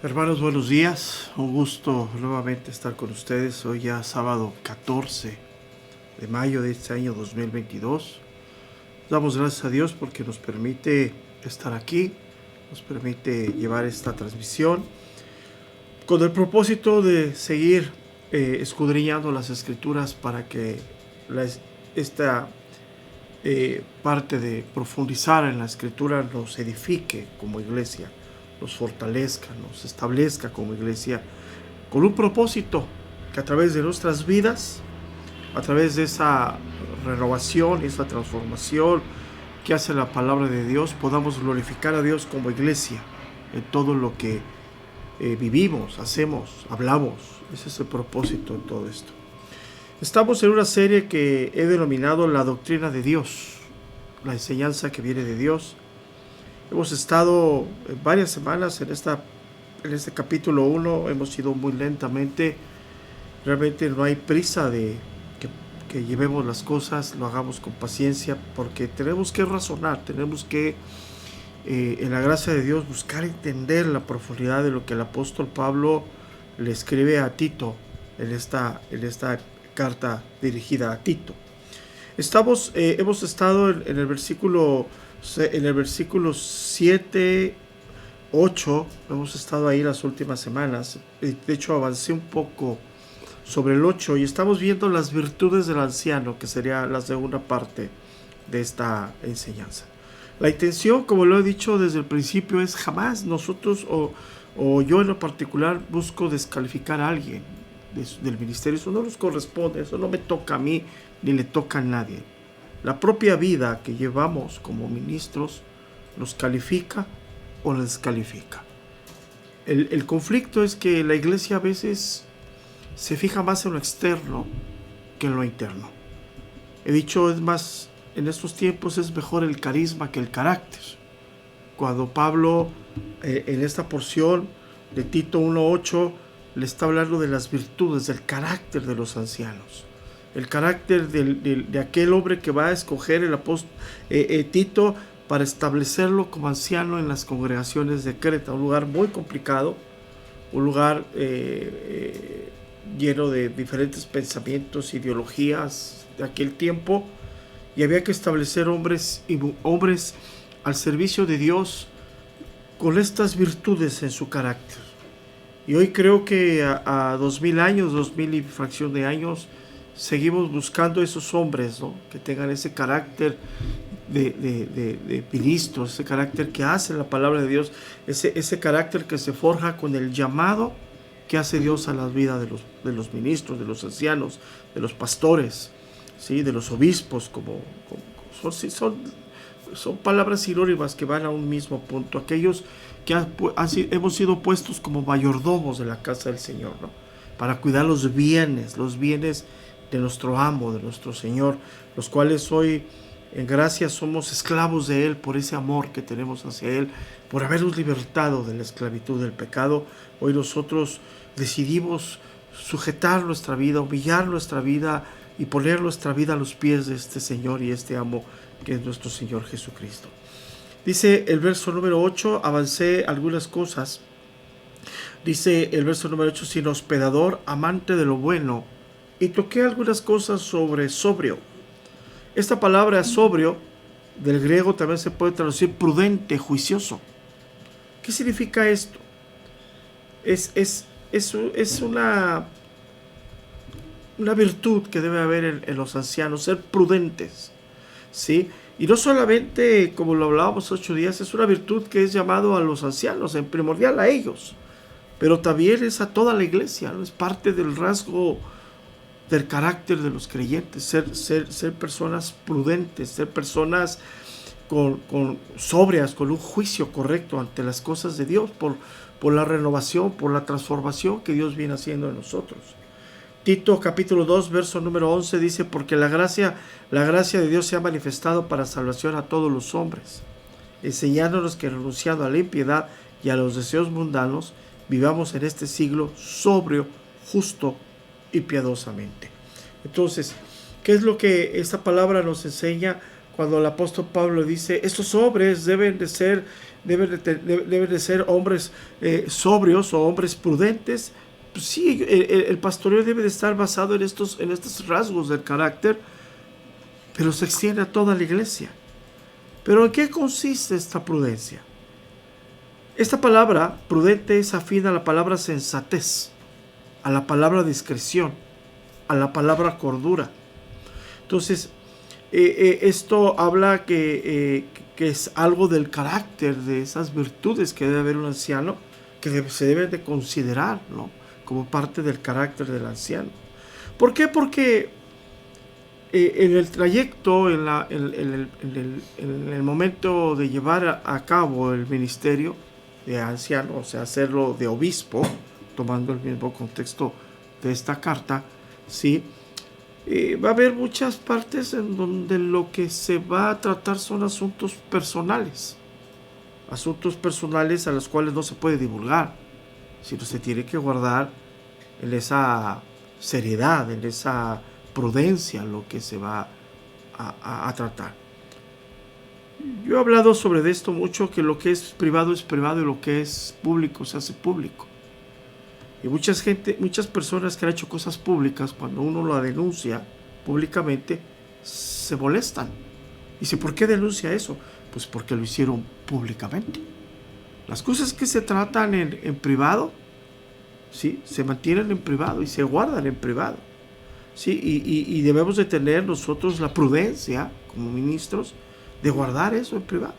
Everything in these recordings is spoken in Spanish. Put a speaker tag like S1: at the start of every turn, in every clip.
S1: Hermanos, buenos días. Un gusto nuevamente estar con ustedes. Hoy ya sábado 14 de mayo de este año 2022. Damos gracias a Dios porque nos permite estar aquí, nos permite llevar esta transmisión con el propósito de seguir escudriñando las Escrituras para que esta parte de profundizar en la Escritura nos edifique como iglesia, nos fortalezca, nos establezca como iglesia con un propósito que a través de nuestras vidas, a través de esa renovación, esa transformación que hace la palabra de Dios, podamos glorificar a Dios como iglesia en todo lo que vivimos, hacemos, hablamos. Ese es el propósito de todo esto. Estamos en una serie que he denominado la doctrina de Dios, la enseñanza que viene de Dios. Hemos estado varias semanas en este capítulo 1, hemos ido muy lentamente. Realmente no hay prisa de que llevemos las cosas, lo hagamos con paciencia, porque tenemos que razonar, tenemos que, en la gracia de Dios, buscar entender la profundidad de lo que el apóstol Pablo le escribe a Tito en esta carta dirigida a Tito. Hemos estado en el versículo 7, 8, hemos estado ahí las últimas semanas. De hecho, avancé un poco sobre el 8 y estamos viendo las virtudes del anciano, que sería la segunda parte de esta enseñanza. La intención, como lo he dicho desde el principio, es jamás nosotros o yo en lo particular busco descalificar a alguien del ministerio. Eso no nos corresponde, eso no me toca a mí ni le toca a nadie. La propia vida que llevamos como ministros nos califica o nos descalifica. El conflicto es que la iglesia a veces se fija más en lo externo que en lo interno. He dicho, es más, en estos tiempos es mejor el carisma que el carácter. Cuando Pablo en esta porción de Tito 1:8 le está hablando de las virtudes, del carácter de los ancianos. El carácter de aquel hombre que va a escoger el apóstol Tito para establecerlo como anciano en las congregaciones de Creta, un lugar muy complicado, un lugar lleno de diferentes pensamientos, ideologías de aquel tiempo, y había que establecer hombres al servicio de Dios con estas virtudes en su carácter. Y hoy creo que a 2000 años, 2000 y fracción de años, seguimos buscando esos hombres, ¿no?, que tengan ese carácter de ministros, ese carácter que hace la palabra de Dios, ese carácter que se forja con el llamado que hace Dios a la vida de los ministros, de los ancianos, de los pastores, ¿sí?, de los obispos, son palabras sinónimas que van a un mismo punto. Aquellos que hemos sido puestos como mayordomos de la casa del Señor, ¿no?, para cuidar los bienes de nuestro amo, de nuestro Señor, los cuales hoy en gracia somos esclavos de Él por ese amor que tenemos hacia Él, por habernos libertado de la esclavitud del pecado. Hoy nosotros decidimos sujetar nuestra vida, humillar nuestra vida y poner nuestra vida a los pies de este Señor y este amo que es nuestro Señor Jesucristo. Dice el verso número 8, avancé algunas cosas. Dice el verso número 8, sin hospedador, amante de lo bueno, y toqué algunas cosas sobre sobrio. Esta palabra sobrio, del griego también se puede traducir prudente, juicioso. ¿Qué significa esto? Es una virtud que debe haber en los ancianos, ser prudentes, ¿sí? Y no solamente, como lo hablábamos 8 días, es una virtud que es llamado a los ancianos, en primordial a ellos, pero también es a toda la iglesia, ¿no? Es parte del rasgo del carácter de los creyentes, ser personas prudentes, ser personas con sobrias, con un juicio correcto ante las cosas de Dios, por la renovación, por la transformación que Dios viene haciendo en nosotros. Tito capítulo 2, verso número 11 dice, porque la gracia de Dios se ha manifestado para salvación a todos los hombres, enseñándonos que renunciando a la impiedad y a los deseos mundanos, vivamos en este siglo sobrio, justo y piadosamente. Entonces, ¿qué es lo que esta palabra nos enseña cuando el apóstol Pablo dice, estos hombres deben de ser hombres sobrios o hombres prudentes. Pues sí, el pastoreo debe de estar basado en estos rasgos del carácter, pero se extiende a toda la iglesia. ¿Pero en qué consiste esta prudencia? Esta palabra prudente es afín a la palabra sensatez, a la palabra discreción, a la palabra cordura. Entonces, esto habla que es algo del carácter, de esas virtudes que debe haber un anciano, que se deben de considerar, ¿no?, como parte del carácter del anciano. ¿Por qué? Porque en el trayecto, en el momento de llevar a cabo el ministerio de anciano, o sea, hacerlo de obispo, tomando el mismo contexto de esta carta, ¿sí?, va a haber muchas partes en donde lo que se va a tratar son asuntos personales a los cuales no se puede divulgar, sino se tiene que guardar en esa seriedad, en esa prudencia lo que se va a tratar. Yo he hablado sobre esto mucho, que lo que es privado y lo que es público se hace público. Y muchas personas que han hecho cosas públicas, cuando uno la denuncia públicamente, se molestan. Dice, ¿por qué denuncia eso? Pues porque lo hicieron públicamente. Las cosas que se tratan en privado, ¿sí?, se mantienen en privado y se guardan en privado, ¿sí? Y debemos de tener nosotros la prudencia, como ministros, de guardar eso en privado.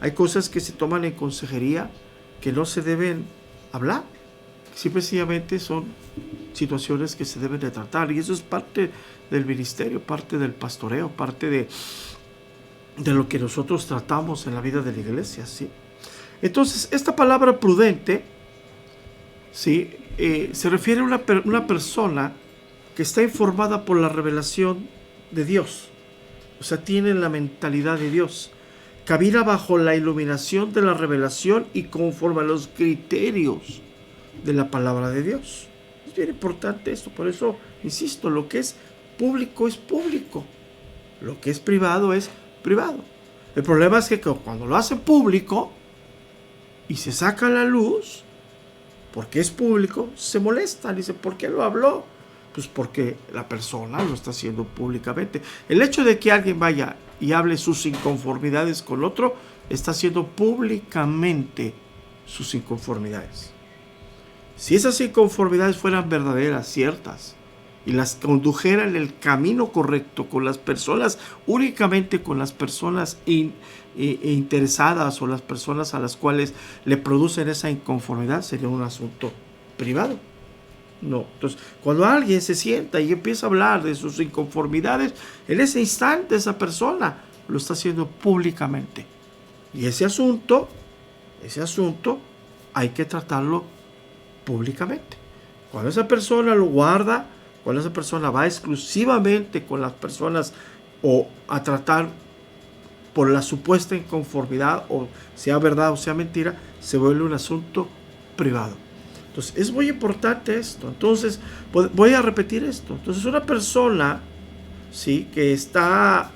S1: Hay cosas que se toman en consejería que no se deben hablar. Simplemente son situaciones que se deben de tratar, y eso es parte del ministerio, parte del pastoreo, parte de lo que nosotros tratamos en la vida de la iglesia, ¿sí? Entonces, esta palabra prudente, ¿sí?, se refiere a una persona que está informada por la revelación de Dios, o sea, tiene la mentalidad de Dios, camina bajo la iluminación de la revelación y conforme a los criterios de la palabra de Dios. Es bien importante esto, por eso insisto, lo que es público es público, lo que es privado es privado. El problema es que cuando lo hacen público y se saca a la luz, porque es público, se molestan, dicen, ¿por qué lo habló? Pues porque la persona lo está haciendo públicamente. El hecho de que alguien vaya y hable sus inconformidades con otro, está haciendo públicamente sus inconformidades. Si esas inconformidades fueran verdaderas, ciertas, y las condujera en el camino correcto con las personas, únicamente con las personas interesadas o las personas a las cuales le producen esa inconformidad, sería un asunto privado. No. Entonces, cuando alguien se sienta y empieza a hablar de sus inconformidades, en ese instante esa persona lo está haciendo públicamente. Y ese asunto hay que tratarlo públicamente. Cuando esa persona lo guarda, cuando esa persona va exclusivamente con las personas o a tratar por la supuesta inconformidad, o sea verdad o sea mentira, se vuelve un asunto privado. Entonces, es muy importante esto. Entonces, voy a repetir esto. Entonces, una persona, ¿sí?, que está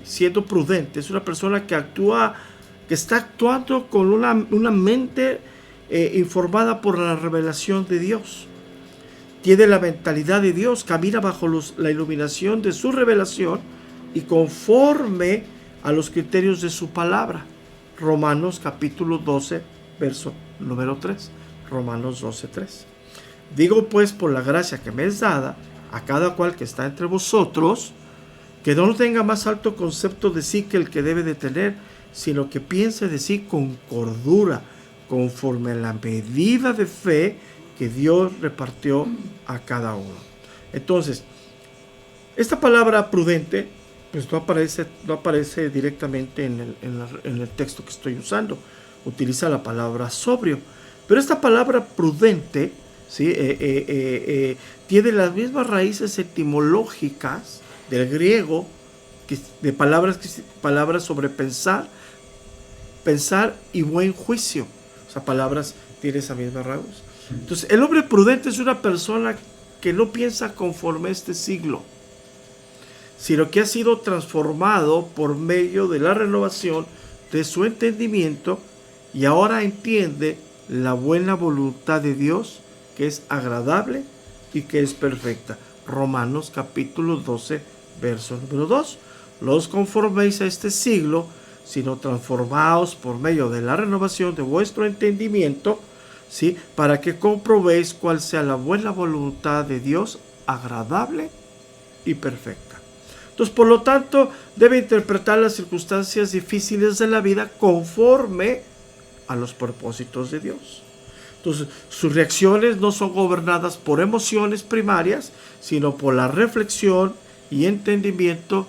S1: siendo prudente, es una persona que está actuando con una mente informada por la revelación de Dios. Tiene la mentalidad de Dios, camina bajo la iluminación de su revelación y conforme a los criterios de su palabra. Romanos capítulo 12, verso número 3. Romanos 12, 3. Digo pues, por la gracia que me es dada, a cada cual que está entre vosotros, que no tenga más alto concepto de sí que el que debe de tener, sino que piense de sí con cordura, conforme a la medida de fe que Dios repartió a cada uno. Entonces, esta palabra prudente, pues no aparece directamente en el texto que estoy usando. Utiliza la palabra sobrio. Pero esta palabra prudente, ¿sí?, tiene las mismas raíces etimológicas del griego, de palabras sobre pensar y buen juicio. O sea, palabras tienen esa misma raíz. Entonces, el hombre prudente es una persona que no piensa conforme a este siglo, sino que ha sido transformado por medio de la renovación de su entendimiento y ahora entiende la buena voluntad de Dios, que es agradable y que es perfecta. Romanos capítulo 12, verso número 2. No os conforméis a este siglo, sino transformaos por medio de la renovación de vuestro entendimiento, ¿sí? Para que comprobéis cuál sea la buena voluntad de Dios, agradable y perfecta. Entonces, por lo tanto, debe interpretar las circunstancias difíciles de la vida conforme a los propósitos de Dios. Entonces, sus reacciones no son gobernadas por emociones primarias, sino por la reflexión y entendimiento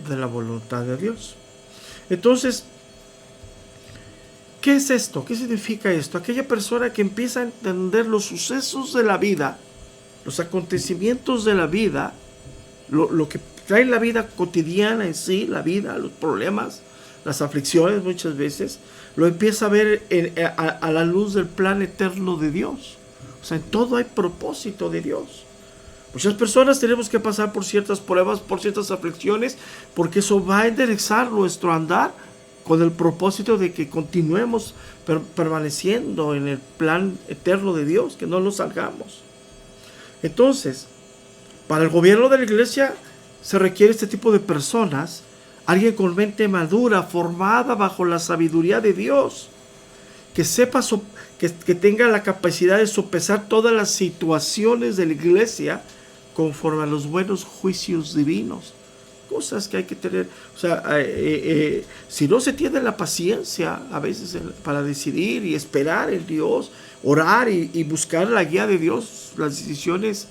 S1: de la voluntad de Dios. Entonces, ¿qué es esto? ¿Qué significa esto? Aquella persona que empieza a entender los sucesos de la vida, los acontecimientos de la vida, lo que trae la vida cotidiana en sí, la vida, los problemas, las aflicciones muchas veces, lo empieza a ver a la luz del plan eterno de Dios. O sea, en todo hay propósito de Dios. Muchas personas tenemos que pasar por ciertas pruebas, por ciertas aflicciones, porque eso va a enderezar nuestro andar con el propósito de que continuemos permaneciendo en el plan eterno de Dios, que no nos salgamos. Entonces, para el gobierno de la iglesia se requiere este tipo de personas, alguien con mente madura, formada bajo la sabiduría de Dios, que sepa, que tenga la capacidad de sopesar todas las situaciones de la iglesia conforme a los buenos juicios divinos. Cosas que hay que tener, o sea, si no se tiene la paciencia a veces para decidir y esperar en Dios, orar y buscar la guía de Dios, las decisiones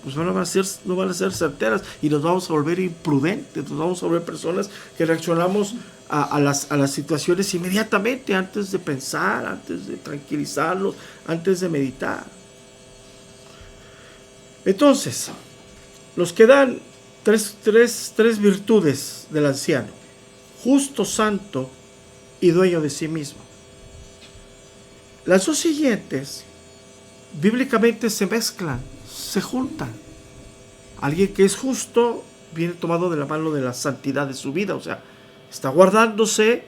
S1: pues no van a ser certeras y nos vamos a volver imprudentes, nos vamos a volver personas que reaccionamos a las situaciones inmediatamente antes de pensar, antes de tranquilizarnos, antes de meditar. Entonces, nos quedan tres virtudes del anciano: justo, santo y dueño de sí mismo. Las dos siguientes bíblicamente se mezclan, se juntan. Alguien que es justo viene tomado de la mano de la santidad de su vida, o sea, está guardándose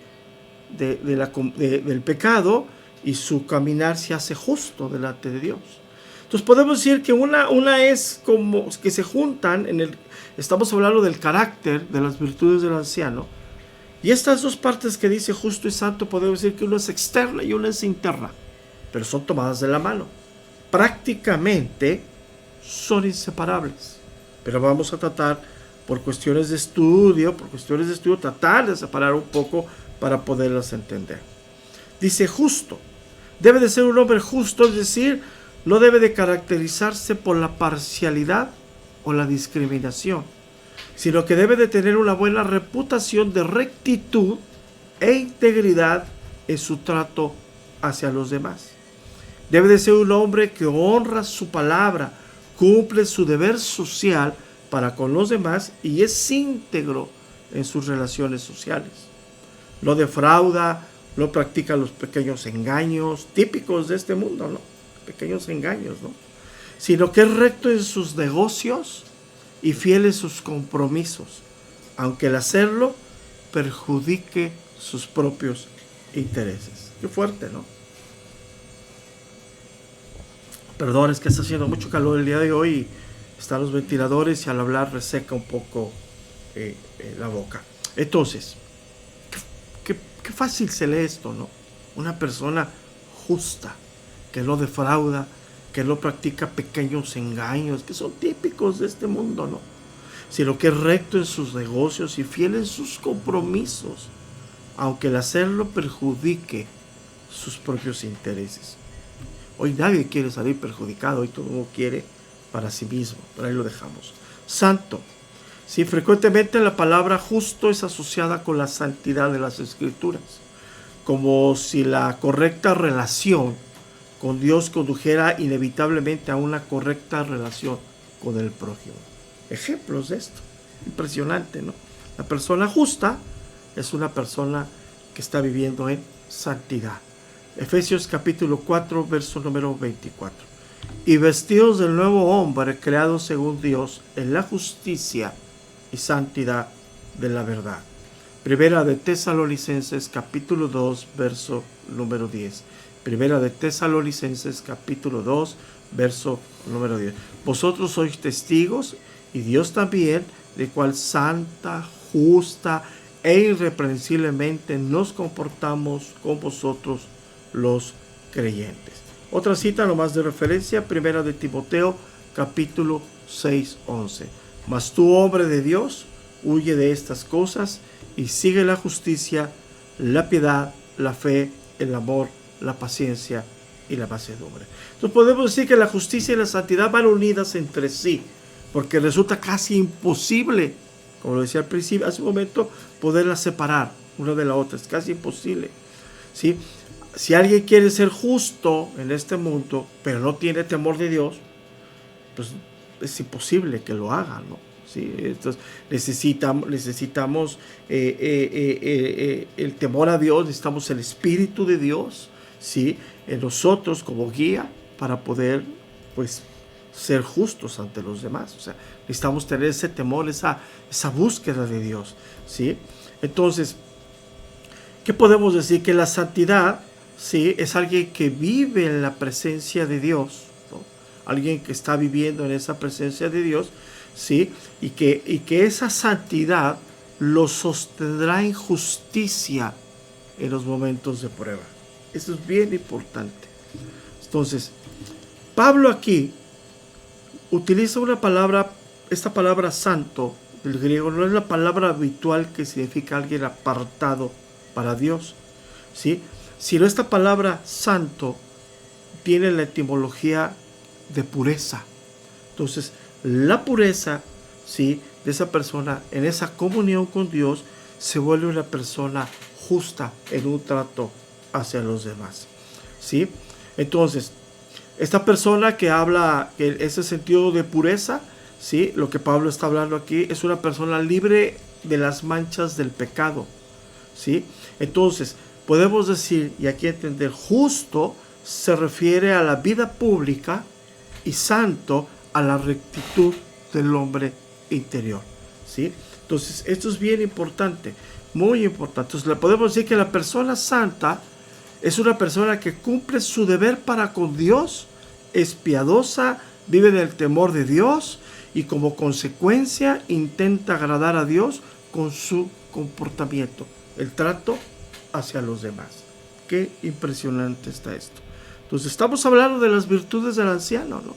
S1: del pecado y su caminar se hace justo delante de Dios. Entonces podemos decir que una es como que se juntan, estamos hablando del carácter, de las virtudes del anciano, y estas dos partes que dice justo y santo, podemos decir que una es externa y una es interna, pero son tomadas de la mano. Prácticamente son inseparables, pero vamos a tratar por cuestiones de estudio, tratar de separar un poco para poderlas entender. Dice justo, debe de ser un hombre justo, es decir, no debe de caracterizarse por la parcialidad o la discriminación, sino que debe de tener una buena reputación de rectitud e integridad en su trato hacia los demás. Debe de ser un hombre que honra su palabra, cumple su deber social para con los demás y es íntegro en sus relaciones sociales. No defrauda, no practica los pequeños engaños típicos de este mundo, ¿no? Pequeños engaños, ¿no? Sino que es recto en sus negocios y fiel en sus compromisos, aunque el hacerlo perjudique sus propios intereses. Qué fuerte, ¿no? Perdón, es que está haciendo mucho calor el día de hoy y están los ventiladores y al hablar reseca un poco la boca. Entonces, qué fácil se lee esto, ¿no? Una persona justa, que no defrauda, que no practica pequeños engaños, que son típicos de este mundo, ¿no? Sino que es recto en sus negocios y fiel en sus compromisos, aunque el hacerlo perjudique sus propios intereses. Hoy nadie quiere salir perjudicado, hoy todo el mundo quiere para sí mismo, pero ahí lo dejamos. Santo. Sí, frecuentemente la palabra justo es asociada con la santidad de las Escrituras, como si la correcta relación con Dios condujera inevitablemente a una correcta relación con el prójimo. Ejemplos de esto, impresionante, ¿no? La persona justa es una persona que está viviendo en santidad. Efesios capítulo 4, verso número 24. Y vestidos del nuevo hombre, creado según Dios, en la justicia y santidad de la verdad. Primera de Tesalonicenses capítulo 2, verso número 10. Primera de Tesalonicenses capítulo 2, verso número 10. Vosotros sois testigos, y Dios también, de cuál santa, justa e irreprensiblemente nos comportamos con vosotros los creyentes. Otra cita nomás de referencia, Primera de Timoteo capítulo 6, 11. Mas tú, hombre de Dios, huye de estas cosas y sigue la justicia, la piedad, la fe, el amor, la paciencia y la mansedumbre. Entonces podemos decir que la justicia y la santidad van unidas entre sí, porque resulta casi imposible, como lo decía al principio, hace un momento, poderlas separar una de la otra. Es casi imposible, ¿sí? Si alguien quiere ser justo en este mundo, pero no tiene temor de Dios, pues es imposible que lo haga, ¿no? ¿Sí? Entonces necesitamos el temor a Dios, necesitamos el Espíritu de Dios, ¿sí?, en nosotros como guía para poder, pues, ser justos ante los demás. O sea, necesitamos tener ese temor, esa búsqueda de Dios, ¿sí? Entonces, ¿qué podemos decir? Que la santidad, ¿sí?, es alguien que vive en la presencia de Dios, ¿no? Alguien que está viviendo en esa presencia de Dios, ¿sí?, y que esa santidad lo sostendrá en justicia en los momentos de prueba. Eso es bien importante. Entonces, Pablo aquí utiliza una palabra, esta palabra santo del griego no es la palabra habitual que significa alguien apartado para Dios, ¿sí?, sino esta palabra santo tiene la etimología de pureza. Entonces, la pureza, ¿sí?, de esa persona en esa comunión con Dios se vuelve una persona justa en un trato hacia los demás, ¿sí? Entonces, esta persona que habla en ese sentido de pureza, ¿sí?, lo que Pablo está hablando aquí es una persona libre de las manchas del pecado, ¿sí? Entonces, podemos decir, y aquí entender, justo se refiere a la vida pública y santo a la rectitud del hombre interior, ¿sí? Entonces, esto es bien importante, muy importante. Entonces, le podemos decir que la persona santa es una persona que cumple su deber para con Dios, es piadosa, vive en el temor de Dios y como consecuencia intenta agradar a Dios con su comportamiento, el trato hacia los demás. Qué impresionante está esto. Entonces, estamos hablando de las virtudes del anciano, ¿no?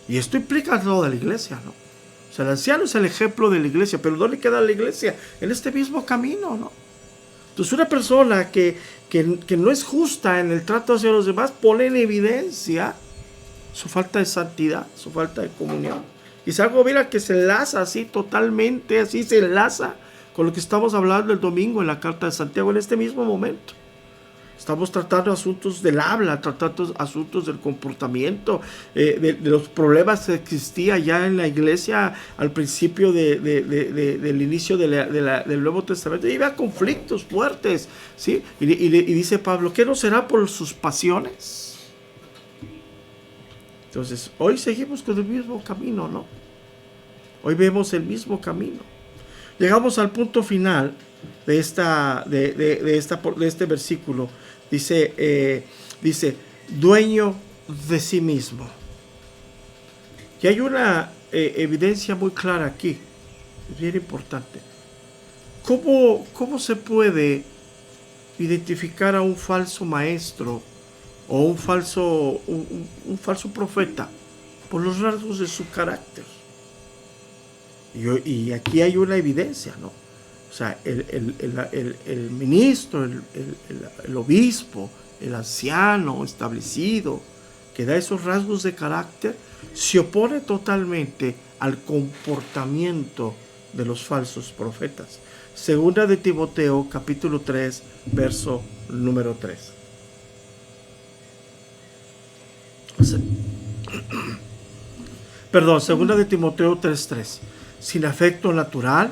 S1: Y esto implica toda la iglesia, ¿no? O sea, el anciano es el ejemplo de la iglesia, pero ¿dónde queda la iglesia? En este mismo camino, ¿no? Entonces, una persona que no es justa en el trato hacia los demás pone en evidencia su falta de santidad, su falta de comunión. Y es algo, mira, que se enlaza así totalmente, así se enlaza con lo que estamos hablando el domingo en la carta de Santiago en este mismo momento. Estamos tratando asuntos del habla, tratando asuntos del comportamiento, de los problemas que existía ya en la iglesia al principio del inicio del Nuevo Testamento. Y había conflictos fuertes, ¿sí? Y dice Pablo, ¿qué no será por sus pasiones? Entonces, hoy seguimos con el mismo camino, ¿no? Hoy vemos el mismo camino. Llegamos al punto final de este versículo. Dice, dueño de sí mismo. Y hay una evidencia muy clara aquí, es bien importante. ¿Cómo se puede identificar a un falso maestro o un falso profeta? Por los rasgos de su carácter. Y aquí hay una evidencia, ¿no? O sea, el ministro, el obispo, el anciano establecido, que da esos rasgos de carácter, se opone totalmente al comportamiento de los falsos profetas. Segunda de Timoteo, capítulo 3, verso número 3. Segunda de Timoteo 3:3. Sin afecto natural,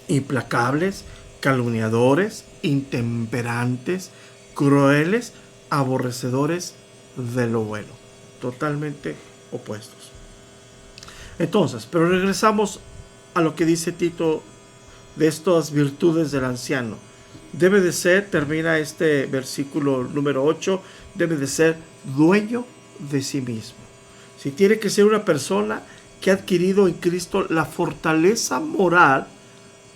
S1: implacables, calumniadores, intemperantes, crueles, aborrecedores de lo bueno. Totalmente opuestos. Entonces, pero regresamos a lo que dice Tito de estas virtudes del anciano. Debe de ser, termina este versículo número 8, debe de ser dueño de sí mismo. Si tiene que ser una persona que ha adquirido en Cristo la fortaleza moral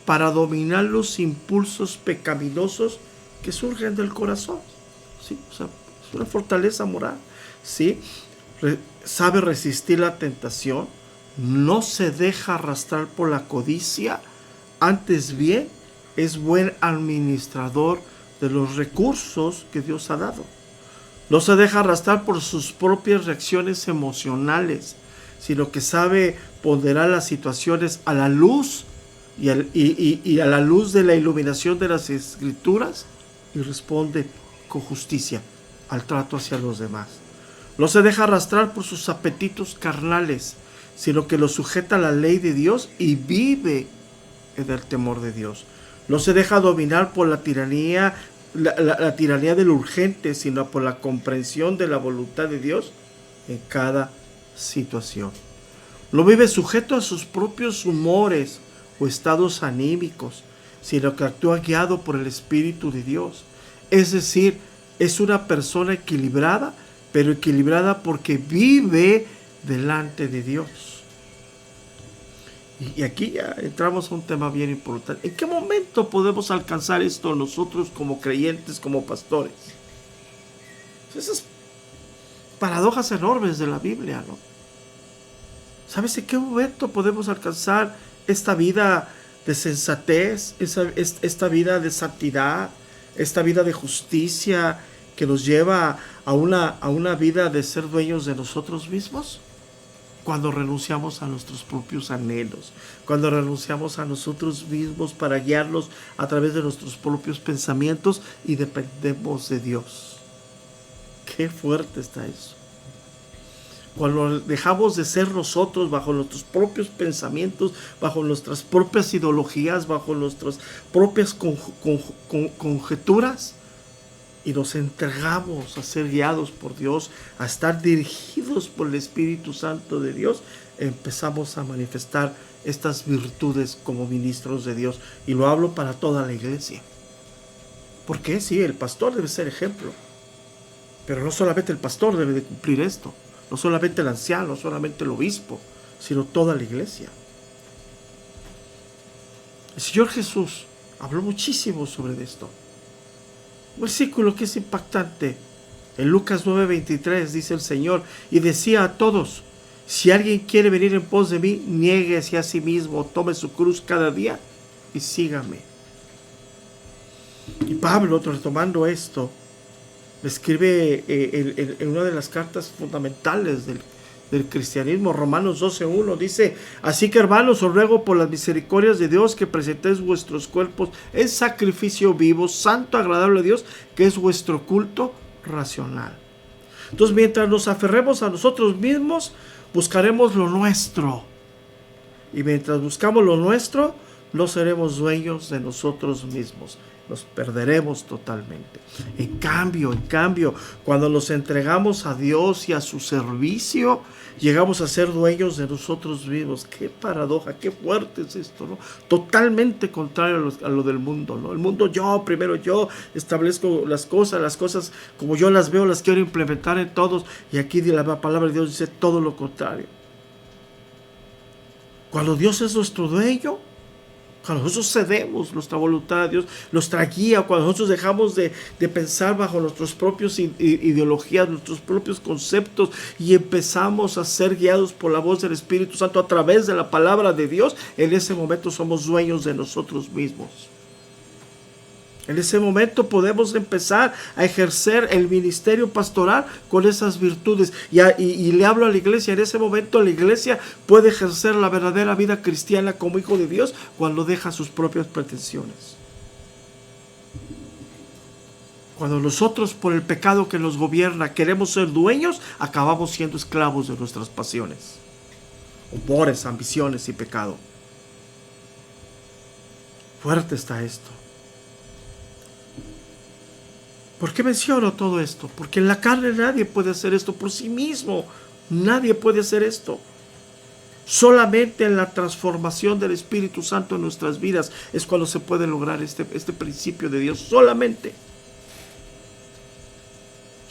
S1: para dominar los impulsos pecaminosos que surgen del corazón. ¿Sí? O sea, es una fortaleza moral. ¿Sí? Sabe resistir la tentación, no se deja arrastrar por la codicia, antes bien es buen administrador de los recursos que Dios ha dado. No se deja arrastrar por sus propias reacciones emocionales, sino que sabe ponderar las situaciones a la luz y a la luz de la iluminación de las Escrituras, y responde con justicia al trato hacia los demás. No se deja arrastrar por sus apetitos carnales, sino que lo sujeta a la ley de Dios y vive en el temor de Dios. No se deja dominar por la tiranía, la tiranía del urgente, sino por la comprensión de la voluntad de Dios en cada situación. No vive sujeto a sus propios humores o estados anímicos, sino que actúa guiado por el Espíritu de Dios. Es decir, es una persona equilibrada, pero equilibrada porque vive delante de Dios. Y aquí ya entramos a un tema bien importante. ¿En qué momento podemos alcanzar esto nosotros como creyentes, como pastores? Esas paradojas enormes de la Biblia, ¿no? ¿Sabes en qué momento podemos alcanzar esta vida de sensatez, esta vida de santidad, esta vida de justicia que nos lleva a una vida de ser dueños de nosotros mismos? Cuando renunciamos a nuestros propios anhelos, cuando renunciamos a nosotros mismos para guiarlos a través de nuestros propios pensamientos y dependemos de Dios. Qué fuerte está eso. Cuando dejamos de ser nosotros bajo nuestros propios pensamientos, bajo nuestras propias ideologías, bajo nuestras propias conjeturas, y nos entregamos a ser guiados por Dios, a estar dirigidos por el Espíritu Santo de Dios, empezamos a manifestar estas virtudes como ministros de Dios. Y lo hablo para toda la iglesia. Porque sí, el pastor debe ser ejemplo. Pero no solamente el pastor debe de cumplir esto. No solamente el anciano, no solamente el obispo, sino toda la iglesia. El Señor Jesús habló muchísimo sobre esto. Un versículo que es impactante. En Lucas 9:23 dice el Señor, y decía a todos: si alguien quiere venir en pos de mí, niéguese a sí mismo, tome su cruz cada día y sígame. Y Pablo, retomando esto, escribe en una de las cartas fundamentales del cristianismo, Romanos 12:1, dice: así que, hermanos, os ruego por las misericordias de Dios que presentéis vuestros cuerpos en sacrificio vivo, santo, agradable a Dios, que es vuestro culto racional. Entonces, mientras nos aferremos a nosotros mismos, buscaremos lo nuestro. Y mientras buscamos lo nuestro, no seremos dueños de nosotros mismos. Nos perderemos totalmente. En cambio, cuando nos entregamos a Dios y a su servicio, llegamos a ser dueños de nosotros mismos. Qué paradoja, qué fuerte es esto, ¿no? Totalmente contrario a lo del mundo, ¿no? El mundo, primero yo establezco las cosas como yo las veo, las quiero implementar en todos. Y aquí la palabra de Dios dice todo lo contrario. Cuando Dios es nuestro dueño, cuando nosotros cedemos nuestra voluntad a Dios, nuestra guía, cuando nosotros dejamos de pensar bajo nuestras propias ideologías, nuestros propios conceptos, y empezamos a ser guiados por la voz del Espíritu Santo a través de la palabra de Dios, en ese momento somos dueños de nosotros mismos. En ese momento podemos empezar a ejercer el ministerio pastoral con esas virtudes. Y le hablo a la iglesia. En ese momento la iglesia puede ejercer la verdadera vida cristiana como hijo de Dios cuando deja sus propias pretensiones. Cuando nosotros, por el pecado que nos gobierna, queremos ser dueños, acabamos siendo esclavos de nuestras pasiones, humores, ambiciones y pecado. Fuerte está esto. ¿Por qué menciono todo esto? Porque en la carne nadie puede hacer esto por sí mismo. Nadie puede hacer esto. Solamente en la transformación del Espíritu Santo en nuestras vidas es cuando se puede lograr este principio de Dios. Solamente.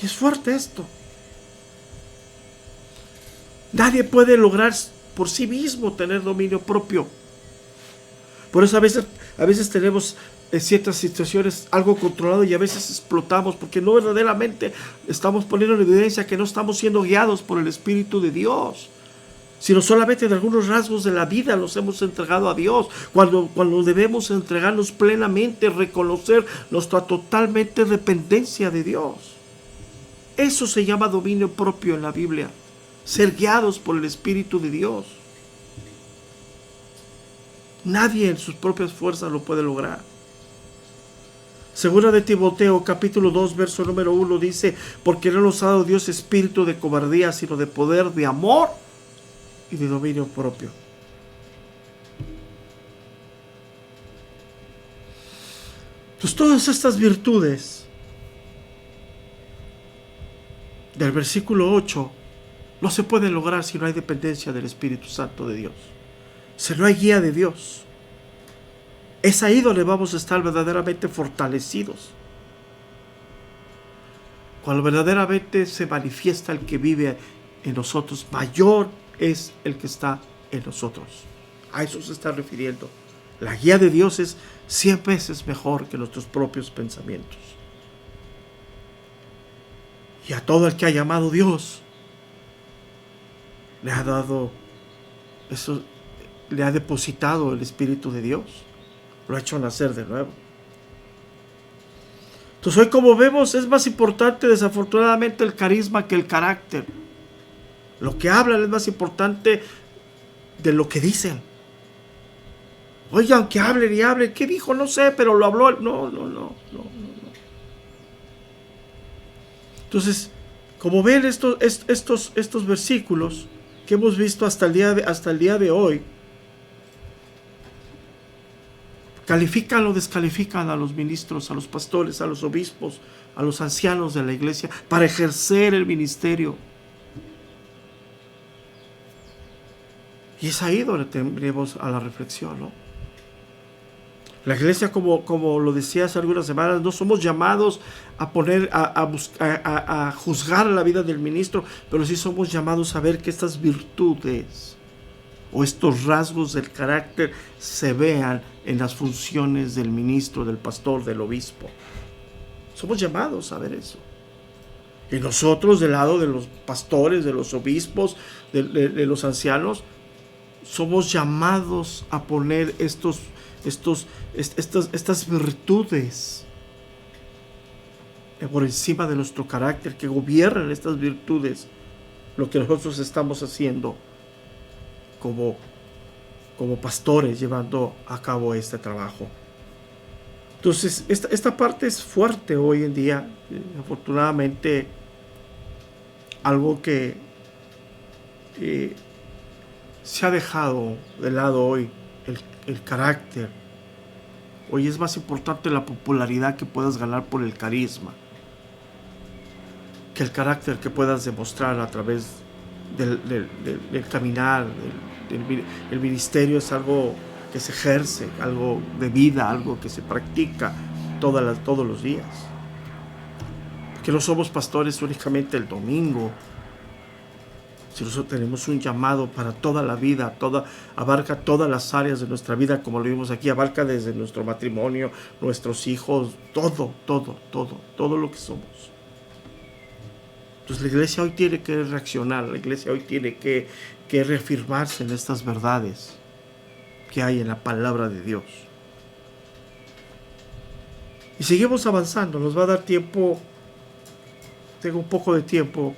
S1: Y es fuerte esto. Nadie puede lograr por sí mismo tener dominio propio. Por eso a veces tenemos en ciertas situaciones algo controlado y a veces explotamos porque no verdaderamente estamos poniendo en evidencia que no estamos siendo guiados por el Espíritu de Dios, sino solamente en algunos rasgos de la vida los hemos entregado a Dios, cuando debemos entregarnos plenamente, reconocer nuestra totalmente dependencia de Dios. Eso se llama dominio propio en la Biblia, ser guiados por el Espíritu de Dios. Nadie en sus propias fuerzas lo puede lograr. Segunda de Timoteo, capítulo 2, verso número 1 dice: porque no nos ha dado Dios espíritu de cobardía, sino de poder, de amor y de dominio propio. Entonces todas estas virtudes del versículo 8 no se pueden lograr si no hay dependencia del Espíritu Santo de Dios, si no hay guía de Dios. Es ahí donde vamos a estar verdaderamente fortalecidos, cuando verdaderamente se manifiesta el que vive en nosotros. Mayor es el que está en nosotros. A eso se está refiriendo. La guía de Dios es 100 veces mejor que nuestros propios pensamientos. Y a todo el que ha llamado Dios le ha dado eso, le ha depositado el Espíritu de Dios, lo ha hecho nacer de nuevo. Entonces hoy, como vemos, es más importante desafortunadamente el carisma que el carácter. Lo que hablan es más importante de lo que dicen. Oigan, que hablen y hablen. ¿Qué dijo? No sé, pero lo habló. No. Entonces, como ven estos versículos que hemos visto hasta el día de hoy, califican o descalifican a los ministros, a los pastores, a los obispos, a los ancianos de la iglesia para ejercer el ministerio. Y es ahí donde tendremos a la reflexión, ¿no? La iglesia, como lo decía hace algunas semanas, no somos llamados a juzgar la vida del ministro, pero sí somos llamados a ver que estas virtudes o estos rasgos del carácter se vean en las funciones del ministro, del pastor, del obispo. Somos llamados a ver eso. Y nosotros, del lado de los pastores, de los obispos, de los ancianos, somos llamados a poner estas virtudes por encima de nuestro carácter, que gobiernen estas virtudes lo que nosotros estamos haciendo como pastores, llevando a cabo este trabajo. Entonces esta parte es fuerte hoy en día, afortunadamente, algo que se ha dejado de lado hoy, el carácter. Hoy es más importante la popularidad que puedas ganar por el carisma que el carácter que puedas demostrar a través del caminar. El ministerio es algo que se ejerce, algo de vida, algo que se practica todos los días. Porque no somos pastores únicamente el domingo, si nosotros tenemos un llamado para toda la vida, abarca todas las áreas de nuestra vida, como lo vimos aquí, abarca desde nuestro matrimonio, nuestros hijos, todo lo que somos. Entonces la iglesia hoy tiene que reaccionar, la iglesia hoy tiene que reafirmarse en estas verdades que hay en la palabra de Dios. Y seguimos avanzando, nos va a dar tiempo, tengo un poco de tiempo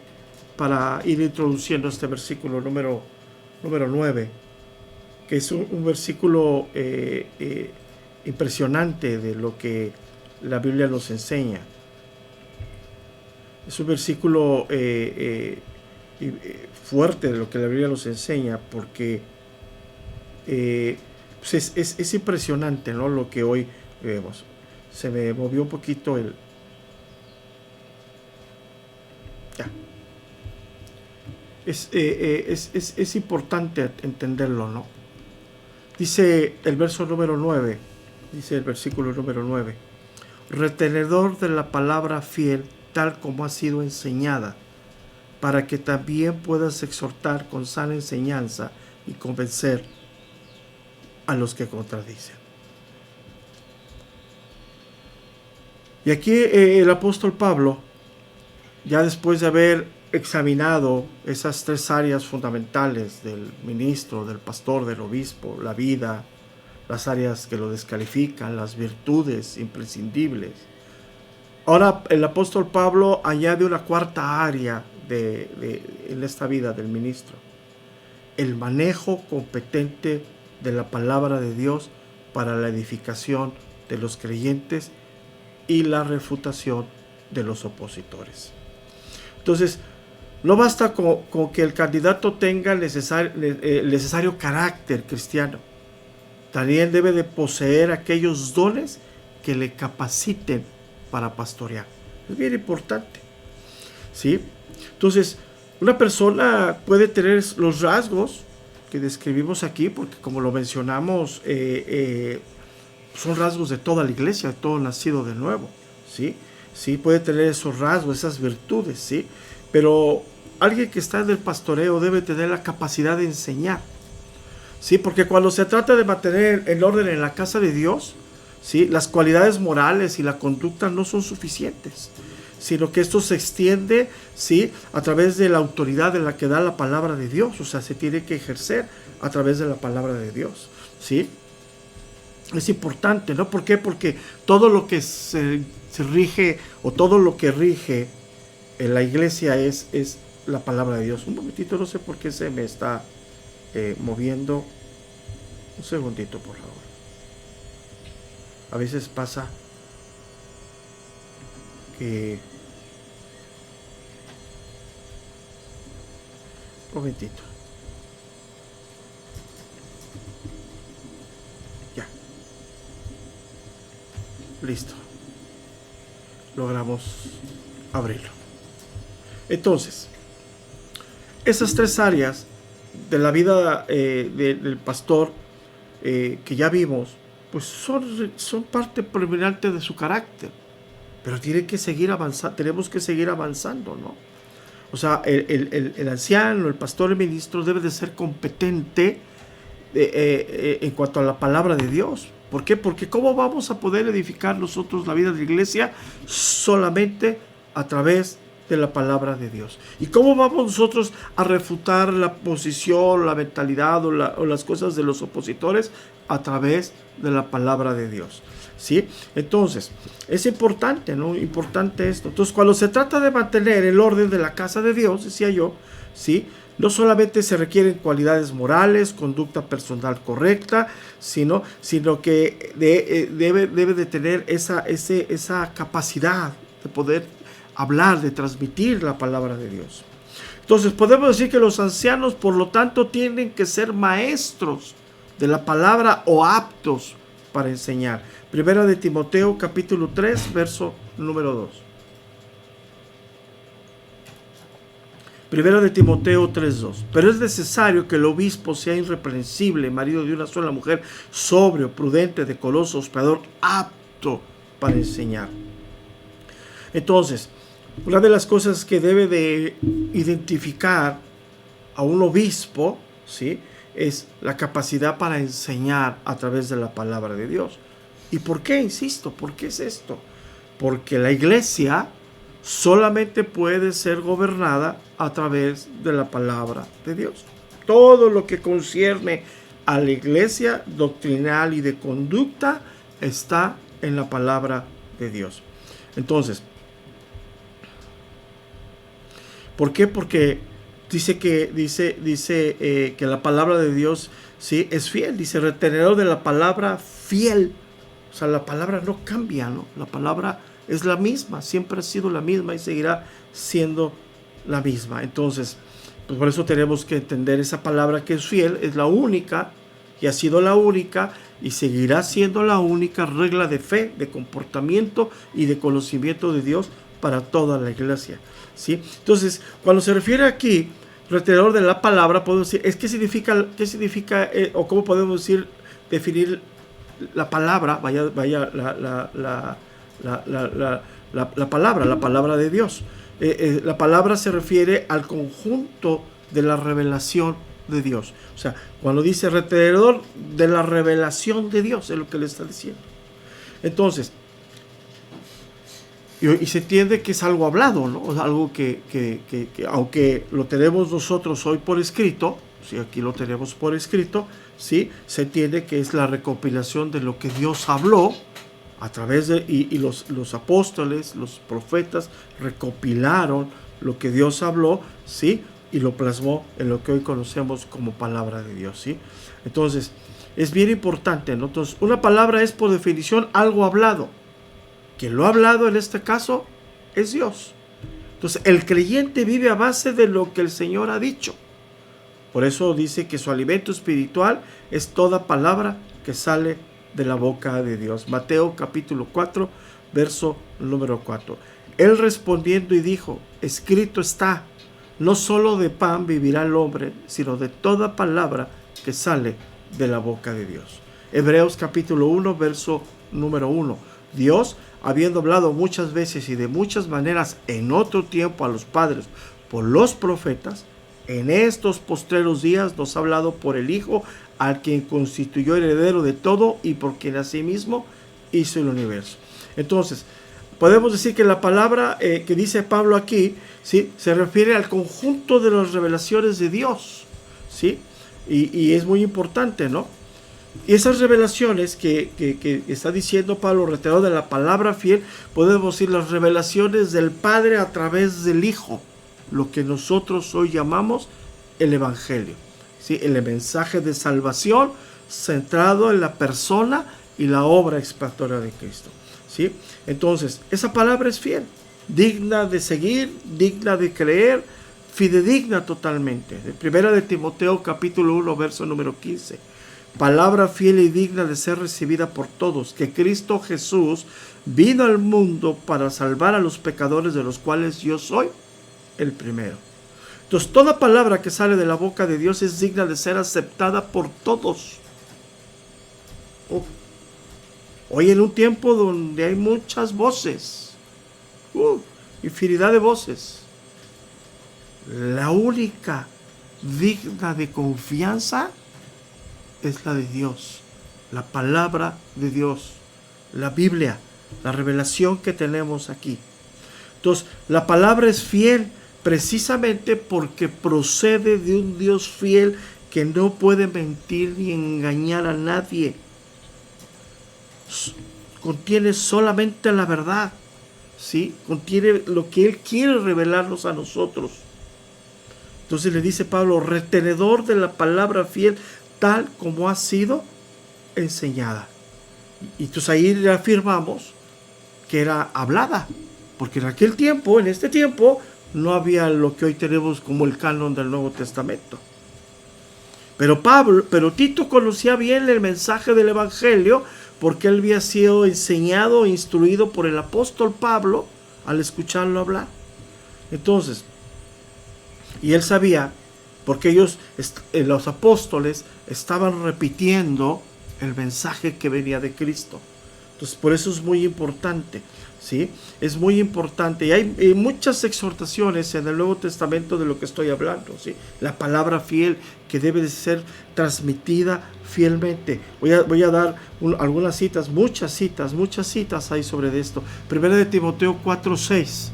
S1: para ir introduciendo este versículo número 9, que es un versículo impresionante de lo que la Biblia nos enseña. Es un versículo fuerte de lo que la Biblia nos enseña, porque pues es impresionante, ¿no? Lo que hoy vemos. Se me movió un poquito Es importante entenderlo, ¿no? Dice el verso número 9, dice el versículo número 9, retenedor de la palabra fiel, tal como ha sido enseñada, para que también puedas exhortar con sana enseñanza y convencer a los que contradicen. Y aquí el apóstol Pablo, ya después de haber examinado esas tres áreas fundamentales del ministro, del pastor, del obispo, la vida, las áreas que lo descalifican, las virtudes imprescindibles, ahora el apóstol Pablo añade una cuarta área en esta vida del ministro: el manejo competente de la palabra de Dios para la edificación de los creyentes y la refutación de los opositores. Entonces, no basta con que el candidato tenga el necesario carácter cristiano. También debe de poseer aquellos dones que le capaciten para pastorear. Es bien importante, ¿sí? Entonces, una persona puede tener los rasgos que describimos aquí, porque como lo mencionamos, son rasgos de toda la iglesia, de todo nacido de nuevo, ¿sí? Sí, puede tener esos rasgos, esas virtudes, ¿sí? Pero alguien que está en el pastoreo debe tener la capacidad de enseñar, ¿sí? Porque cuando se trata de mantener el orden en la casa de Dios, ¿sí?, las cualidades morales y la conducta no son suficientes, sino que esto se extiende, ¿sí?, a través de la autoridad de la que da la palabra de Dios. O sea, se tiene que ejercer a través de la palabra de Dios, ¿sí? Es importante, ¿no? ¿Por qué? Porque todo lo que se rige, o todo lo que rige en la iglesia es la palabra de Dios. Un momentito, no sé por qué se me está moviendo. Un segundito, por favor. A veces pasa que... Un momentito. Ya. Listo. Logramos abrirlo. Entonces, esas tres áreas de la vida del pastor que ya vimos, pues son parte predominante de su carácter, pero tiene que seguir avanzando, tenemos que seguir avanzando, ¿no? O sea, el anciano, el pastor, el ministro debe de ser competente en cuanto a la palabra de Dios. ¿Por qué? Porque ¿cómo vamos a poder edificar nosotros la vida de la iglesia? Solamente a través de la palabra de Dios. ¿Y cómo vamos nosotros a refutar la posición, la mentalidad o las cosas de los opositores? A través de la palabra de Dios, ¿sí? Entonces, es importante, ¿no? Importante esto. Entonces, cuando se trata de mantener el orden de la casa de Dios, decía yo, ¿sí?, no solamente se requieren cualidades morales, conducta personal correcta, sino que debe de tener esa capacidad de poder hablar, de transmitir la palabra de Dios. Entonces podemos decir que los ancianos, por lo tanto, tienen que ser maestros de la palabra o aptos para enseñar. Primera de Timoteo, capítulo 3, verso número 2. Primera de Timoteo 3:2. Pero es necesario que el obispo sea irreprensible, marido de una sola mujer, sobrio, prudente, decoroso, hospedador, apto para enseñar. Entonces, una de las cosas que debe de identificar a un obispo, ¿sí?, es la capacidad para enseñar a través de la palabra de Dios. ¿Y por qué? Insisto, ¿por qué es esto? Porque la iglesia solamente puede ser gobernada a través de la palabra de Dios. Todo lo que concierne a la iglesia doctrinal y de conducta está en la palabra de Dios. Entonces, ¿por qué? Porque dice que la palabra de Dios, sí, es fiel. Dice, retenedor de la palabra fiel. O sea, la palabra no cambia, ¿no? La palabra es la misma, siempre ha sido la misma y seguirá siendo la misma. Entonces, pues por eso tenemos que entender esa palabra que es fiel, es la única, y ha sido la única, y seguirá siendo la única regla de fe, de comportamiento y de conocimiento de Dios para toda la iglesia, ¿sí? Entonces, cuando se refiere aquí retenedor de la palabra, podemos decir, ¿qué significa o cómo podemos decir, definir la palabra? La palabra de Dios. La palabra se refiere al conjunto de la revelación de Dios. O sea, cuando dice retenedor de la revelación de Dios, es lo que le está diciendo. Entonces, y se entiende que es algo hablado, ¿no? Algo que aunque lo tenemos nosotros hoy por escrito, ¿sí? Aquí lo tenemos por escrito, ¿sí? Se entiende que es la recopilación de lo que Dios habló a través de, y los apóstoles, los profetas recopilaron lo que Dios habló, ¿sí? Y lo plasmó en lo que hoy conocemos como palabra de Dios, ¿sí? Entonces, es bien importante, ¿no? Entonces, una palabra es por definición algo hablado. Quien lo ha hablado en este caso es Dios. Entonces, el creyente vive a base de lo que el Señor ha dicho. Por eso dice que su alimento espiritual es toda palabra que sale de la boca de Dios. Mateo capítulo 4, verso número 4. Él respondiendo y dijo, escrito está, no solo de pan vivirá el hombre, sino de toda palabra que sale de la boca de Dios. Hebreos capítulo 1, verso número 1. Dios, habiendo hablado muchas veces y de muchas maneras en otro tiempo a los padres por los profetas, en estos postreros días nos ha hablado por el Hijo, al quien constituyó heredero de todo y por quien asimismo hizo el universo. Entonces, podemos decir que la palabra que dice Pablo aquí, ¿sí? Se refiere al conjunto de las revelaciones de Dios, ¿sí? Y es muy importante, ¿no? Y esas revelaciones que está diciendo Pablo, retenedor de la palabra fiel, podemos decir las revelaciones del Padre a través del Hijo, lo que nosotros hoy llamamos el Evangelio, ¿sí? El mensaje de salvación centrado en la persona y la obra expiatoria de Cristo, ¿sí? Entonces, esa palabra es fiel, digna de seguir, digna de creer, fidedigna totalmente. De Primera de Timoteo capítulo 1, verso número 15. Palabra fiel y digna de ser recibida por todos, que Cristo Jesús vino al mundo para salvar a los pecadores, de los cuales yo soy el primero. Entonces, toda palabra que sale de la boca de Dios es digna de ser aceptada por todos. Hoy en un tiempo donde hay muchas voces, infinidad de voces, la única digna de confianza es la de Dios, la palabra de Dios, la Biblia, la revelación que tenemos aquí. Entonces, la palabra es fiel precisamente porque procede de un Dios fiel que no puede mentir ni engañar a nadie. Contiene solamente la verdad, ¿sí? Contiene lo que Él quiere revelarnos a nosotros. Entonces le dice Pablo, retenedor de la palabra fiel, tal como ha sido enseñada. Y entonces ahí le afirmamos que era hablada, porque en aquel tiempo, en este tiempo, no había lo que hoy tenemos como el canon del Nuevo Testamento. Pero Tito conocía bien el mensaje del Evangelio, porque él había sido enseñado e instruido por el apóstol Pablo al escucharlo hablar. Entonces, y él sabía, porque ellos, los apóstoles, estaban repitiendo el mensaje que venía de Cristo. Entonces, por eso es muy importante, ¿sí? Es muy importante. Y hay muchas exhortaciones en el Nuevo Testamento de lo que estoy hablando, ¿sí? La palabra fiel que debe de ser transmitida fielmente. Voy a dar algunas citas, muchas citas hay sobre esto. Primera de Timoteo 4:6.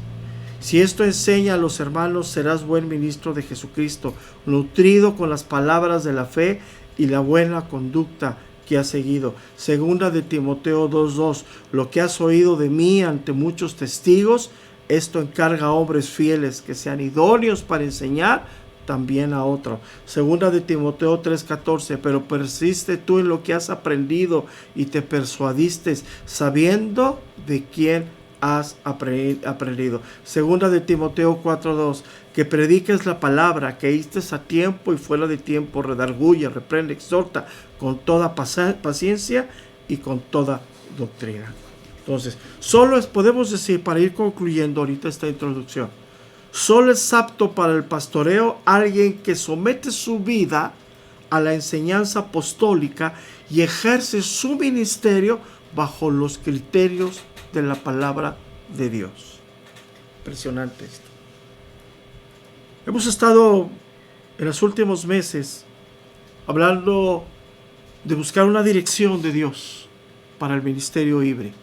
S1: Si esto enseña a los hermanos, serás buen ministro de Jesucristo, nutrido con las palabras de la fe y la buena conducta que has seguido. Segunda de Timoteo 2:2. Lo que has oído de mí ante muchos testigos, esto encarga a hombres fieles que sean idóneos para enseñar también a otro. Segunda de Timoteo 3:14. Pero persiste tú en lo que has aprendido y te persuadiste, sabiendo de quién has aprendido. Segunda de Timoteo 4:2. Que prediques la palabra, que estés a tiempo y fuera de tiempo, redarguye, reprende, exhorta con toda paciencia y con toda doctrina. Entonces, podemos decir, para ir concluyendo ahorita esta introducción, Solo es apto para el pastoreo alguien que somete su vida a la enseñanza apostólica y ejerce su ministerio bajo los criterios de la palabra de Dios. Impresionante esto. Hemos estado en los últimos meses hablando de buscar una dirección de Dios para el ministerio Ibre.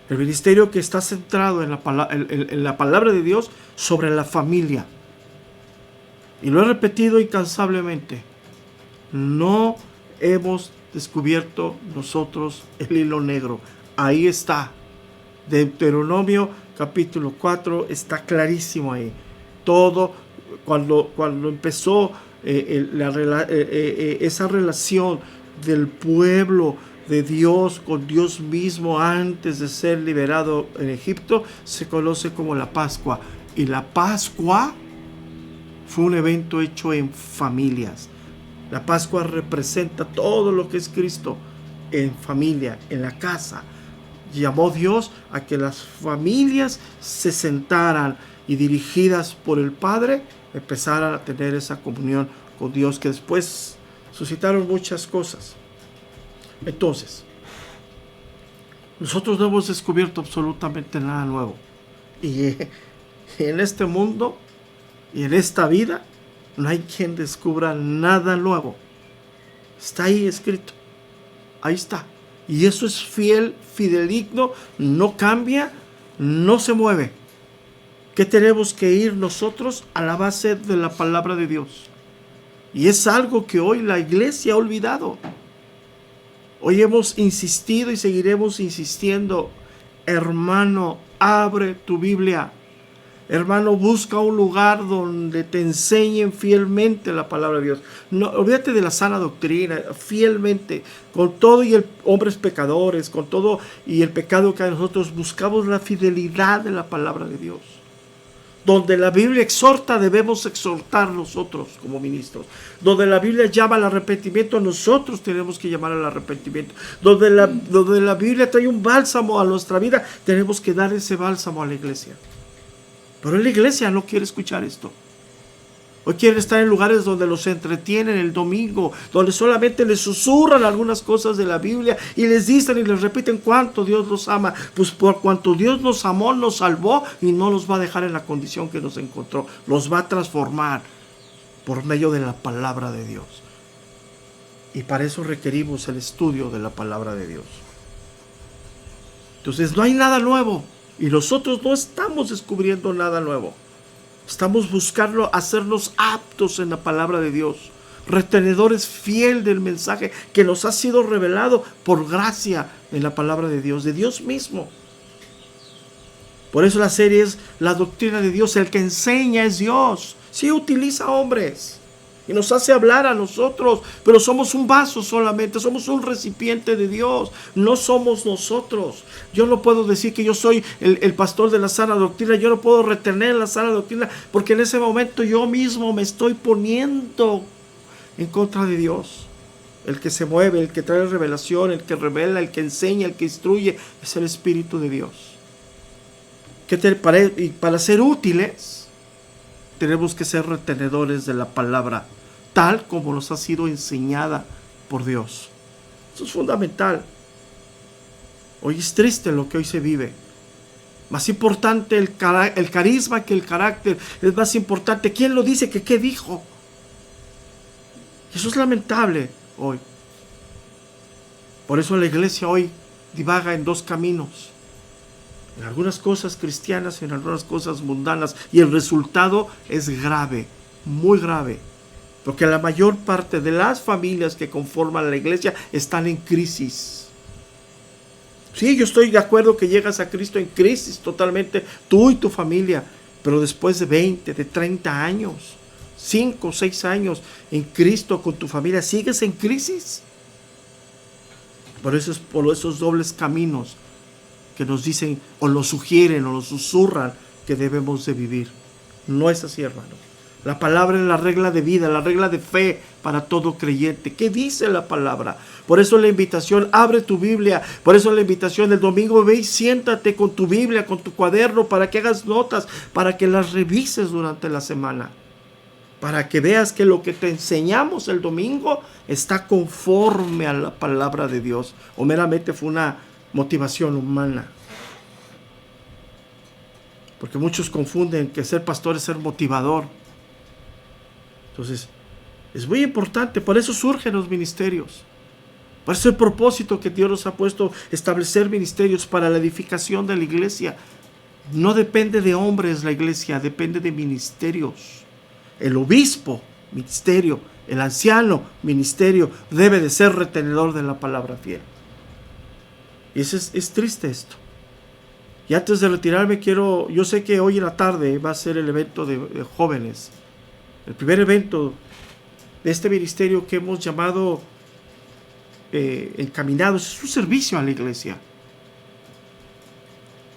S1: El ministerio que está centrado en la palabra de Dios sobre la familia. Y lo he repetido incansablemente. No hemos descubierto nosotros el hilo negro. Ahí está. Deuteronomio capítulo 4 está clarísimo ahí. Todo, cuando empezó esa relación del pueblo de Dios con Dios mismo antes de ser liberado en Egipto, se conoce como la Pascua. Y la Pascua fue un evento hecho en familias. La Pascua representa todo lo que es Cristo en familia, en la casa. Llamó Dios a que las familias se sentaran y, dirigidas por el Padre, empezaran a tener esa comunión con Dios, que después suscitaron muchas cosas. Entonces, nosotros no hemos descubierto absolutamente nada nuevo. Y en este mundo y en esta vida no hay quien descubra nada nuevo. Está ahí escrito. Ahí está. Y eso es fiel, fidedigno, no cambia, no se mueve. ¿Qué tenemos que ir nosotros? A la base de la palabra de Dios. Y es algo que hoy la iglesia ha olvidado. Hoy hemos insistido y seguiremos insistiendo. Hermano, abre tu Biblia. Hermano, busca un lugar donde te enseñen fielmente la palabra de Dios. No, olvídate de la sana doctrina, fielmente, con todo y el hombres pecadores, con todo y el pecado que hay en nosotros, buscamos la fidelidad de la palabra de Dios. Donde la Biblia exhorta, debemos exhortar nosotros como ministros. Donde la Biblia llama al arrepentimiento, nosotros tenemos que llamar al arrepentimiento. Donde la Biblia trae un bálsamo a nuestra vida, tenemos que dar ese bálsamo a la iglesia. Pero la iglesia no quiere escuchar esto. Hoy quieren estar en lugares donde los entretienen el domingo, donde solamente les susurran algunas cosas de la Biblia y les dicen y les repiten cuánto Dios los ama. Pues por cuanto Dios nos amó, nos salvó y no los va a dejar en la condición que nos encontró. Los va a transformar por medio de la palabra de Dios. Y para eso requerimos el estudio de la palabra de Dios. Entonces no hay nada nuevo y nosotros no estamos descubriendo nada nuevo. Estamos buscando hacernos aptos en la palabra de Dios, retenedores fiel del mensaje que nos ha sido revelado por gracia en la palabra de Dios mismo. Por eso la serie es la doctrina de Dios. El que enseña es Dios. Sí utiliza hombres y nos hace hablar a nosotros, pero somos un vaso solamente, somos un recipiente de Dios, no somos nosotros. Yo no puedo decir que yo soy el pastor de la sana doctrina, yo no puedo retener la sana doctrina, porque en ese momento yo mismo me estoy poniendo en contra de Dios. El que se mueve, el que trae revelación, el que revela, el que enseña, el que instruye, es el Espíritu de Dios. Y para ser útiles, tenemos que ser retenedores de la palabra, tal como nos ha sido enseñada por Dios. Eso es fundamental. Hoy es triste lo que hoy se vive. Más importante el carisma que el carácter. Es más importante quién lo dice que qué dijo. Eso es lamentable hoy. Por eso la iglesia hoy divaga en dos caminos. En algunas cosas cristianas y en algunas cosas mundanas. Y el resultado es grave, muy grave. Porque la mayor parte de las familias que conforman la iglesia están en crisis. Sí, yo estoy de acuerdo que llegas a Cristo en crisis totalmente, tú y tu familia. Pero después de 20, de 30 años, 5 o 6 años en Cristo con tu familia, ¿sigues en crisis? Por esos dobles caminos que nos dicen o nos sugieren o nos susurran que debemos de vivir. No es así, hermano. La palabra es la regla de vida, la regla de fe para todo creyente. ¿Qué dice la palabra? Por eso la invitación, abre tu Biblia. Por eso la invitación, el domingo ve y siéntate con tu Biblia, con tu cuaderno, para que hagas notas, para que las revises durante la semana. Para que veas que lo que te enseñamos el domingo está conforme a la palabra de Dios. O meramente fue una motivación humana. Porque muchos confunden que ser pastor es ser motivador. Entonces, es muy importante, por eso surgen los ministerios. Por eso el propósito que Dios nos ha puesto, establecer ministerios para la edificación de la iglesia. No depende de hombres la iglesia, depende de ministerios. El obispo, ministerio. El anciano, ministerio. Debe de ser retenedor de la palabra fiel. Y es triste esto. Y antes de retirarme yo sé que hoy en la tarde va a ser el evento de jóvenes. El primer evento de este ministerio que hemos llamado Encaminados. Es un servicio a la iglesia.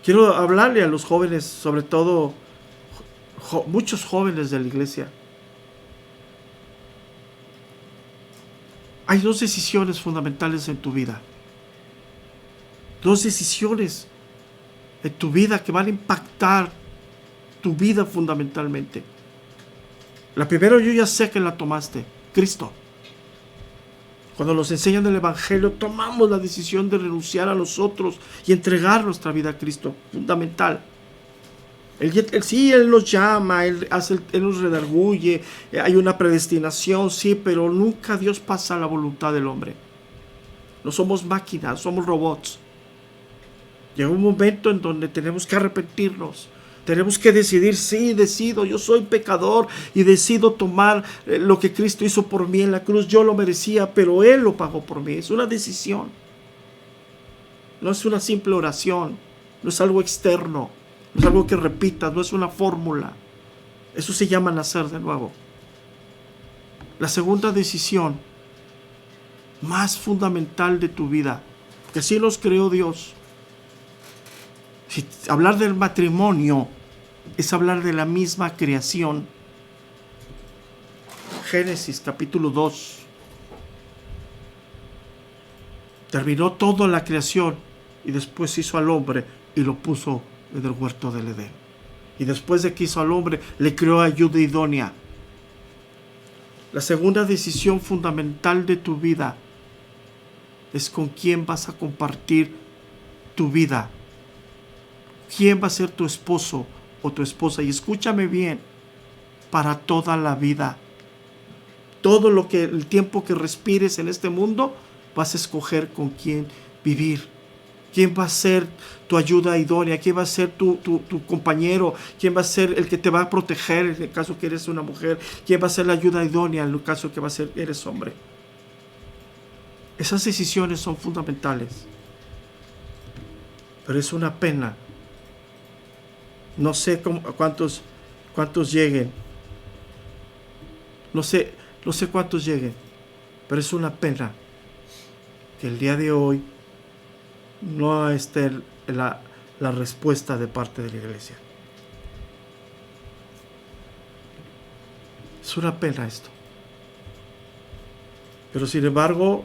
S1: Quiero hablarle a los jóvenes, sobre todo muchos jóvenes de la iglesia. Hay dos decisiones fundamentales en tu vida. Dos decisiones en tu vida que van a impactar tu vida fundamentalmente. La primera yo ya sé que la tomaste, Cristo. Cuando nos enseñan el Evangelio, tomamos la decisión de renunciar a nosotros y entregar nuestra vida a Cristo, fundamental. Él nos llama, Él nos redarguye, hay una predestinación, sí, pero nunca Dios pasa a la voluntad del hombre. No somos máquinas, somos robots. Llega un momento en donde tenemos que arrepentirnos. Tenemos que decidir, sí, decido, yo soy pecador y decido tomar lo que Cristo hizo por mí en la cruz. Yo lo merecía, pero Él lo pagó por mí. Es una decisión. No es una simple oración, no es algo externo, no es algo que repitas, no es una fórmula. Eso se llama nacer de nuevo. La segunda decisión más fundamental de tu vida, que así nos creó Dios. Si hablar del matrimonio es hablar de la misma creación. Génesis capítulo 2. Terminó toda la creación y después hizo al hombre y lo puso en el huerto del Edén. Y después de que hizo al hombre, le creó ayuda idónea. La segunda decisión fundamental de tu vida es con quién vas a compartir tu vida. ¿Quién va a ser tu esposo o tu esposa? Y escúchame bien, para toda la vida. Todo el tiempo que respires en este mundo, vas a escoger con quién vivir. ¿Quién va a ser tu ayuda idónea? ¿Quién va a ser tu compañero? ¿Quién va a ser el que te va a proteger en el caso que eres una mujer? ¿Quién va a ser la ayuda idónea en el caso que eres hombre? Esas decisiones son fundamentales. Pero es una pena. No sé cuántos lleguen. No sé cuántos lleguen. Pero es una pena que el día de hoy no esté la respuesta de parte de la iglesia. Es una pena esto. Pero sin embargo,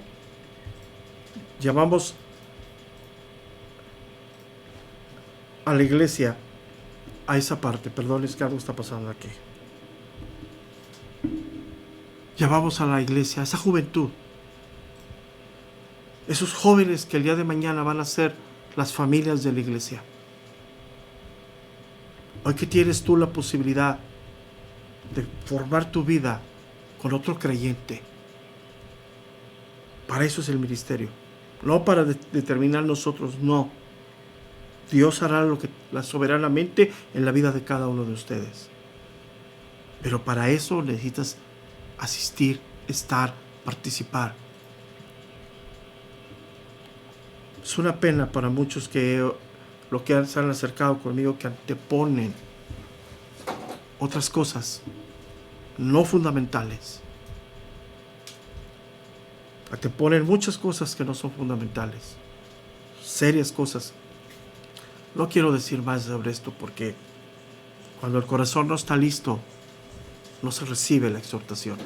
S1: llamamos a la iglesia a esa parte. Perdón, es que algo está pasando aquí. Llamamos a la iglesia, a esa juventud, esos jóvenes que el día de mañana van a ser las familias de la iglesia. Hoy que tienes tú la posibilidad de formar tu vida con otro creyente. Para eso es el ministerio. No para determinar nosotros, no. Dios hará soberanamente en la vida de cada uno de ustedes. Pero para eso necesitas asistir, estar, participar. Es una pena para muchos que se han acercado conmigo, que anteponen otras cosas no fundamentales. Anteponen muchas cosas que no son fundamentales. Serias cosas. No quiero decir más sobre esto porque cuando el corazón no está listo, no se recibe la exhortación.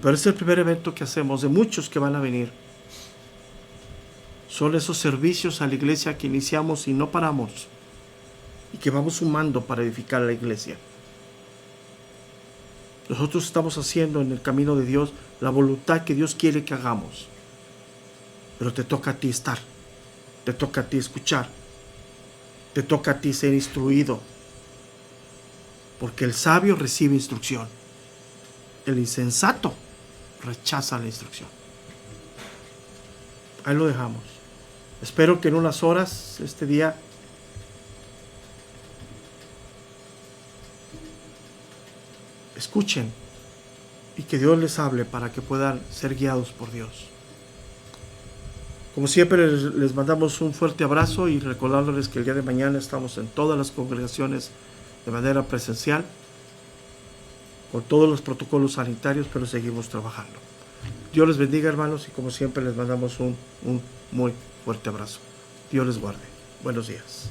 S1: Pero es el primer evento que hacemos, de muchos que van a venir. Son esos servicios a la iglesia que iniciamos y no paramos, y que vamos sumando para edificar la iglesia. Nosotros estamos haciendo en el camino de Dios la voluntad que Dios quiere que hagamos. Pero te toca a ti estar, te toca a ti escuchar, te toca a ti ser instruido. Porque el sabio recibe instrucción, el insensato rechaza la instrucción. Ahí lo dejamos. Espero que en unas horas, este día, escuchen y que Dios les hable para que puedan ser guiados por Dios. Como siempre, les mandamos un fuerte abrazo y recordándoles que el día de mañana estamos en todas las congregaciones de manera presencial, con todos los protocolos sanitarios, pero seguimos trabajando. Dios les bendiga, hermanos, y como siempre les mandamos un muy fuerte abrazo. Dios les guarde. Buenos días.